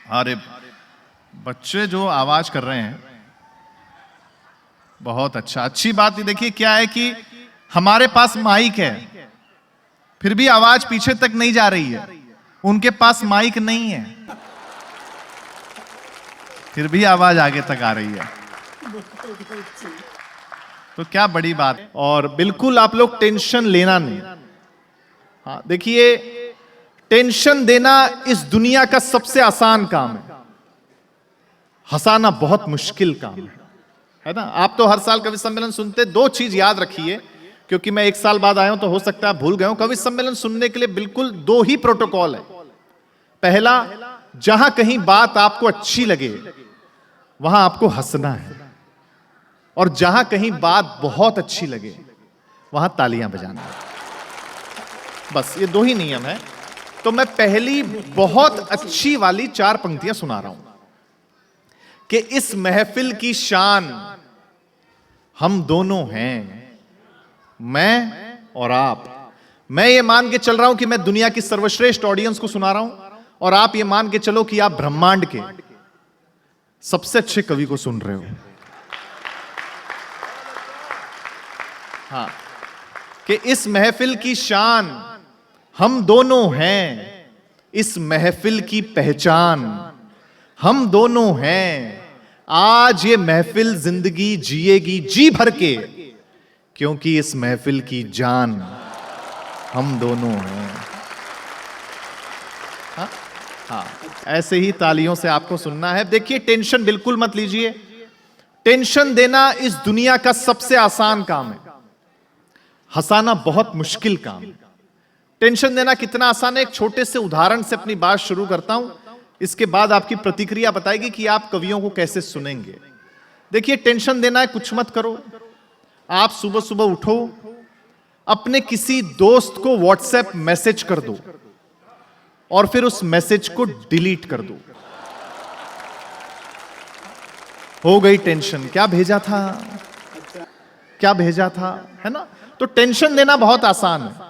अरे बच्चे जो आवाज कर रहे हैं बहुत अच्छा, अच्छी बात। देखिए क्या है कि हमारे पास माइक है फिर भी आवाज पीछे तक नहीं जा रही है, उनके पास माइक नहीं है फिर भी आवाज आगे तक आ रही है, तो क्या बड़ी बात। और बिल्कुल आप लोग टेंशन लेना नहीं। हाँ देखिए, टेंशन देना इस दुनिया का सबसे आसान काम है, हंसाना बहुत मुश्किल काम है ना। आप तो हर साल कवि सम्मेलन सुनते, दो चीज याद रखिए, क्योंकि मैं 1 साल बाद आया हूं तो हो सकता है भूल गए हूं। कवि सम्मेलन सुनने के लिए बिल्कुल 2 ही प्रोटोकॉल है। पहला, जहां कहीं बात आपको अच्छी लगे वहां आपको हंसना है, और जहां कहीं बात बहुत अच्छी लगे वहां तालियां बजाना है। बस ये 2 ही नियम है। तो मैं पहली बहुत अच्छी वाली 4 पंक्तियां सुना रहा हूं कि इस महफिल की शान हम दोनों हैं, मैं और आप। मैं ये मान के चल रहा हूं कि मैं दुनिया की सर्वश्रेष्ठ ऑडियंस को सुना रहा हूं, और आप ये मान के चलो कि आप ब्रह्मांड के सबसे अच्छे कवि को सुन रहे हो। हाँ, कि इस महफिल की शान हम दोनों हैं, इस महफिल की पहचान हम दोनों हैं। आज ये महफिल जिंदगी जिएगी जी भर के, क्योंकि इस महफिल की जान हम दोनों हैं। हाँ? हाँ, ऐसे ही तालियों से आपको सुनना है। देखिए, टेंशन बिल्कुल मत लीजिए। टेंशन देना इस दुनिया का सबसे आसान काम है, हंसाना बहुत मुश्किल काम। टेंशन देना कितना आसान है, एक छोटे से उदाहरण से अपनी बात शुरू करता हूं, इसके बाद आपकी प्रतिक्रिया बताएगी कि आप कवियों को कैसे सुनेंगे। देखिए, टेंशन देना है, कुछ मत करो। आप सुबह सुबह उठो, अपने किसी दोस्त को व्हाट्सएप मैसेज कर दो और फिर उस मैसेज को डिलीट कर दो। हो गई टेंशन, क्या भेजा था, क्या भेजा था, है ना। तो टेंशन देना बहुत आसान है,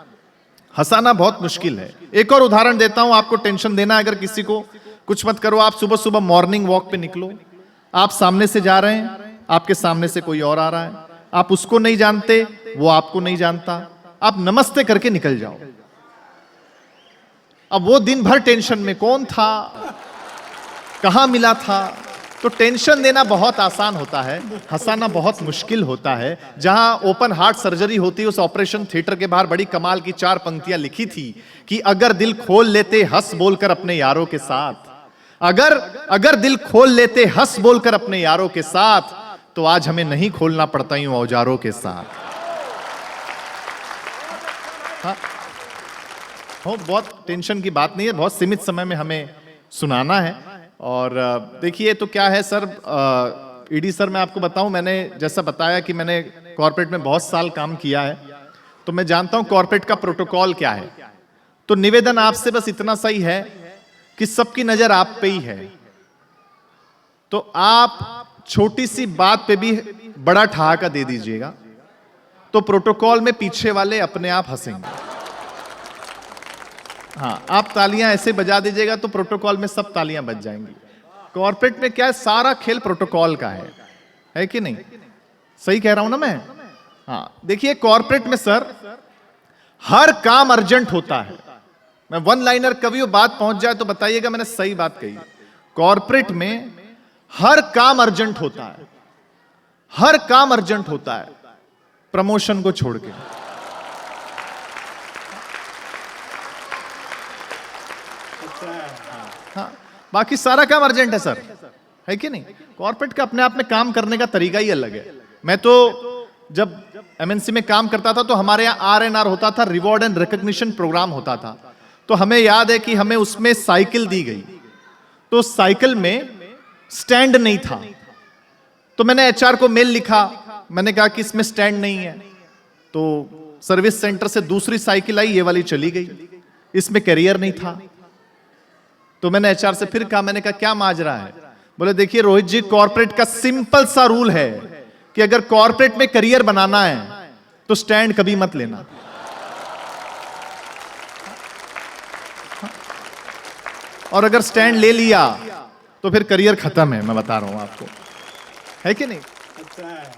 हंसाना बहुत मुश्किल है। एक और उदाहरण देता हूं आपको। टेंशन देना अगर किसी को, कुछ मत करो। आप सुबह सुबह मॉर्निंग वॉक पे निकलो, आप सामने से जा रहे हैं, आपके सामने से कोई और आ रहा है, आप उसको नहीं जानते, वो आपको नहीं जानता, आप नमस्ते करके निकल जाओ। अब वो दिन भर टेंशन में, कौन था, कहां मिला था। तो टेंशन देना बहुत आसान होता है, हंसाना बहुत मुश्किल होता है। जहां ओपन हार्ट सर्जरी होती है, उस ऑपरेशन थिएटर के बाहर बड़ी कमाल की 4 पंक्तियां लिखी थी कि अगर दिल खोल लेते हंस बोलकर अपने यारों के साथ, अगर दिल खोल लेते हंस बोलकर अपने यारों के साथ, तो आज हमें नहीं खोलना पड़ता यूं औजारों के साथ। हाँ? बहुत टेंशन की बात नहीं है, बहुत सीमित समय में हमें सुनाना है। और देखिए, तो क्या है सर, ईडी सर, मैं आपको बताऊं, मैंने जैसा बताया कि मैंने कॉर्पोरेट में बहुत साल काम किया है, तो मैं जानता हूं कॉर्पोरेट का प्रोटोकॉल क्या है। तो निवेदन आपसे बस इतना सही है कि सबकी नजर आप पे ही है, तो आप छोटी सी बात पे भी बड़ा ठहाका दे दीजिएगा, तो प्रोटोकॉल में पीछे वाले अपने आप हंसेंगे। हाँ, आप तालियां ऐसे बजा दीजिएगा तो प्रोटोकॉल में सब तालियां बज जाएंगी। कॉर्पोरेट में क्या है, सारा खेल प्रोटोकॉल का है कि नहीं? सही कह रहा हूं ना मैं? हाँ, देखिए, कॉर्पोरेट में सर हर काम अर्जेंट होता है। मैं वन लाइनर कवि हूं, बात पहुंच जाए तो बताइएगा मैंने सही बात कही। कॉर्पोरेट में हर काम अर्जेंट होता है, हर काम अर्जेंट होता है, प्रमोशन को छोड़ के। हाँ, बाकी सारा काम अर्जेंट है सर, है कि नहीं? कॉर्पोरेट का अपने आप में काम करने का तरीका ही अलग है। मैं तो जब एमएनसी में काम करता था तो हमारे यहाँ आरएनआर होता था, रिवॉर्ड एंड रिकॉग्निशन प्रोग्राम होता था। तो हमें याद है कि हमें उसमें साइकिल दी गई, तो साइकिल में स्टैंड नहीं था। तो मैंने एचआर को मेल लिखा, मैंने कहा कि इसमें स्टैंड नहीं है। तो सर्विस सेंटर से दूसरी साइकिल आई, ये वाली चली गई, इसमें कैरियर नहीं था। तो मैंने एचआर से फिर कहा, मैंने कहा क्या माजरा है? बोले देखिए रोहित जी, कॉर्पोरेट का सिंपल सा रूल है कि अगर कॉर्पोरेट में करियर बनाना है तो स्टैंड कभी मत लेना। और अगर स्टैंड ले लिया तो फिर करियर खत्म है, मैं बता रहा हूं आपको, है कि नहीं? अच्छा है।